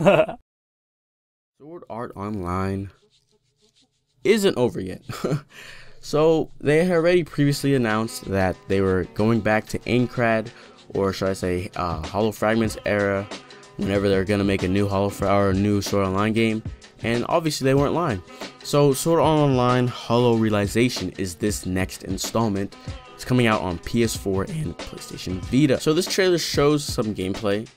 Sword Art Online isn't over yet. So they had already previously announced that they were going back to Aincrad, or should I say Hollow Fragments era, whenever they're gonna make a new or a new Sword Art Online game, and obviously they weren't lying. So Sword Art Online Hollow Realization is this next installment. It's coming out on PS4 and PlayStation Vita. So this trailer shows some gameplay,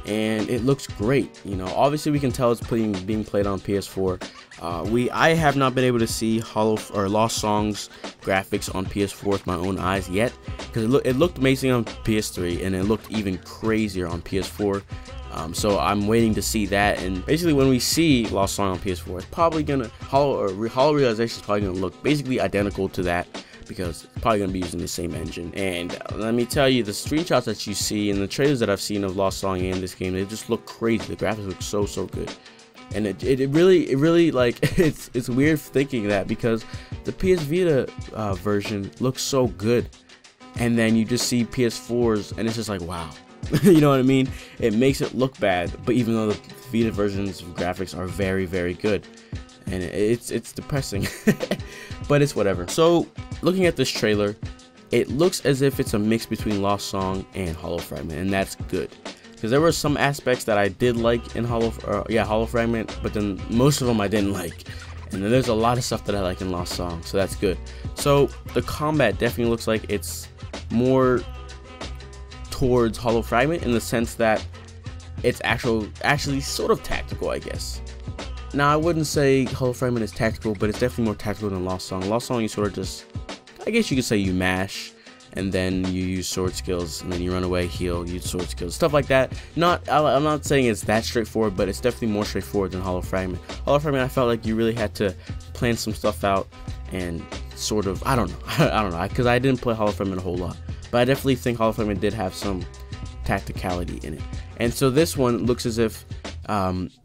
and it looks great. You know, obviously we can tell it's being played on PS4. I have not been able to see Lost Songs graphics on PS4 with my own eyes yet, because it looked amazing on PS3 and it looked even crazier on PS4. So I'm waiting to see that, and basically when we see Lost Song on PS4, it's probably gonna Hollow Realization is probably gonna look basically identical to that, because it's probably going to be using the same engine. And let me tell you, the screenshots that you see and the trailers that I've seen of Lost Song in this game, they just look crazy. The graphics look so good, and it really like it's weird thinking that, because the PS Vita version looks so good, and then you just see PS4s and it's just like, wow. You know what I mean? It makes it look bad, but even though the Vita versions of graphics are very good, and it's depressing. But it's whatever. So looking at this trailer, it looks as if it's a mix between Lost Song and Hollow Fragment, and that's good, because there were some aspects that I did like in Hollow Fragment, but then most of them I didn't like, and then there's a lot of stuff that I like in Lost Song, so that's good. So the combat definitely looks like it's more towards Hollow Fragment, in the sense that it's actually sort of tactical, I guess. Now, I wouldn't say Hollow Fragment is tactical, but it's definitely more tactical than Lost Song. Lost Song, you sort of just, I guess you could say you mash, and then you use sword skills, and then you run away, heal, use sword skills, stuff like that. I'm not saying it's that straightforward, but it's definitely more straightforward than Hollow Fragment. Hollow Fragment, I felt like you really had to plan some stuff out, and sort of, I don't know, because I didn't play Hollow Fragment a whole lot, but I definitely think Hollow Fragment did have some tacticality in it. And so this one looks as if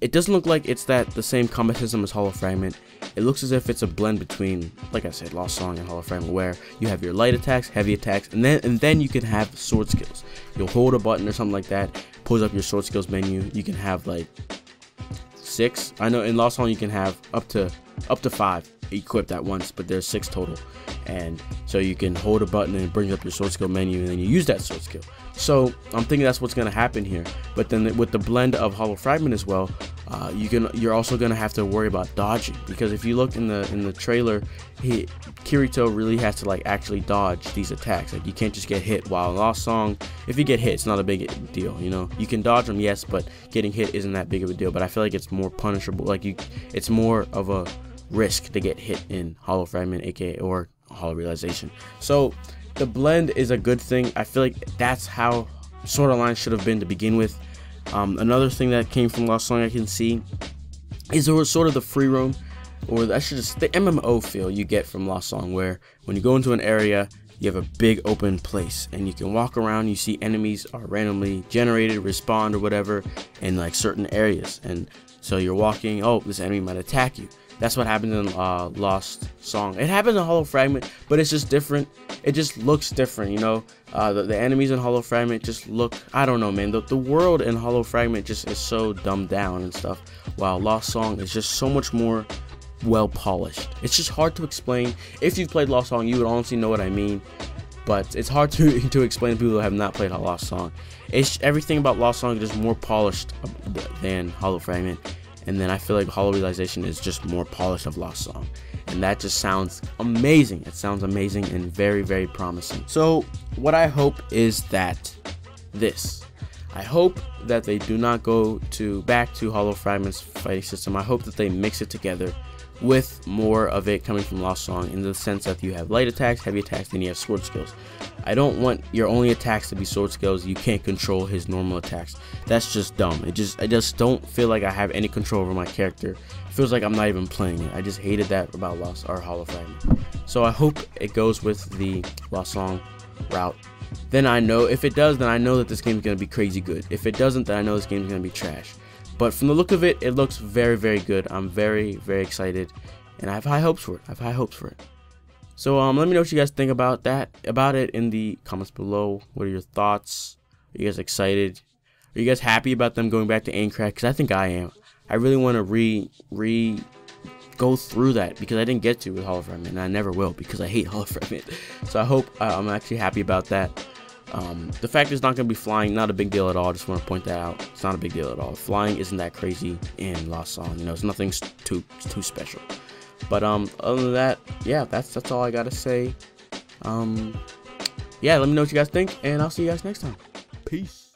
it doesn't look like it's the same combat system as Hollow Fragment. It looks as if it's a blend between, like I said, Lost Song and Hollow Fragment, where you have your light attacks, heavy attacks, and then you can have sword skills. You'll hold a button or something like that, pulls up your sword skills menu. You can have like 6. I know in Lost Song you can have up to 5 equipped at once, but there's 6 total. And so you can hold a button and it brings up your sword skill menu, and then you use that sword skill. So I'm thinking that's what's going to happen here. But then with the blend of Hollow Fragment as well, you're also going to have to worry about dodging, because if you look in the trailer, Kirito really has to like actually dodge these attacks. Like, you can't just get hit. While in Lost Song, if you get hit, it's not a big deal. You know, you can dodge them, yes, but getting hit isn't that big of a deal. But I feel like it's more punishable. Like, it's more of a risk to get hit in Hollow Fragment, aka or Hollow Realization. So the blend is a good thing. I feel like that's how Sword Art Online should have been to begin with. Another thing that came from Lost Song I can see is there was sort of the free roam, or I should just the MMO feel you get from Lost Song, where when you go into an area, you have a big open place and you can walk around. You see enemies are randomly generated, respawned or whatever in like certain areas, and so you're walking, oh, this enemy might attack you. That's what happens in Lost Song. It happens in Hollow Fragment, but it's just different. It just looks different, you know. The enemies in Hollow Fragment just look, I don't know, man. The world in Hollow Fragment just is so dumbed down and stuff, while Lost Song is just so much more well polished. It's just hard to explain. If you've played Lost Song, you would honestly know what I mean, but it's hard to explain to people who have not played Lost Song. Everything about Lost Song is just more polished than Hollow Fragment. And then I feel like Hollow Realization is just more polished of Lost Song, and that just sounds amazing. It sounds amazing and very promising. So what I hope is that I hope that they do not go back to Hollow Fragment's fighting system. I hope that they mix it together with more of it coming from Lost Song, in the sense that you have light attacks, heavy attacks, then you have sword skills. I don't want your only attacks to be sword skills. You can't control his normal attacks. That's just dumb. I just don't feel like I have any control over my character. It feels like I'm not even playing it. I just hated that about Hollow Fragment. So I hope it goes with the Lost Song route. Then I know, if it does, then I know that this game is going to be crazy good. If it doesn't, then I know this game is going to be trash. But from the look of it, it looks very good. I'm very excited, and I have high hopes for it. So let me know what you guys think about it in the comments below. What are your thoughts? Are you guys excited? Are you guys happy about them going back to Aincrad? Because I think I am. I really want to go through that because I didn't get to with Hall of Remnant, and I never will because I hate Hall of Remnant. So I hope I'm actually happy about that. The fact it's not going to be flying, not a big deal at all. I just want to point that out. It's not a big deal at all. Flying isn't that crazy in Lost Song. You know, it's nothing too special. But other than that, yeah, that's all I gotta say. Yeah, let me know what you guys think, and I'll see you guys next time. Peace.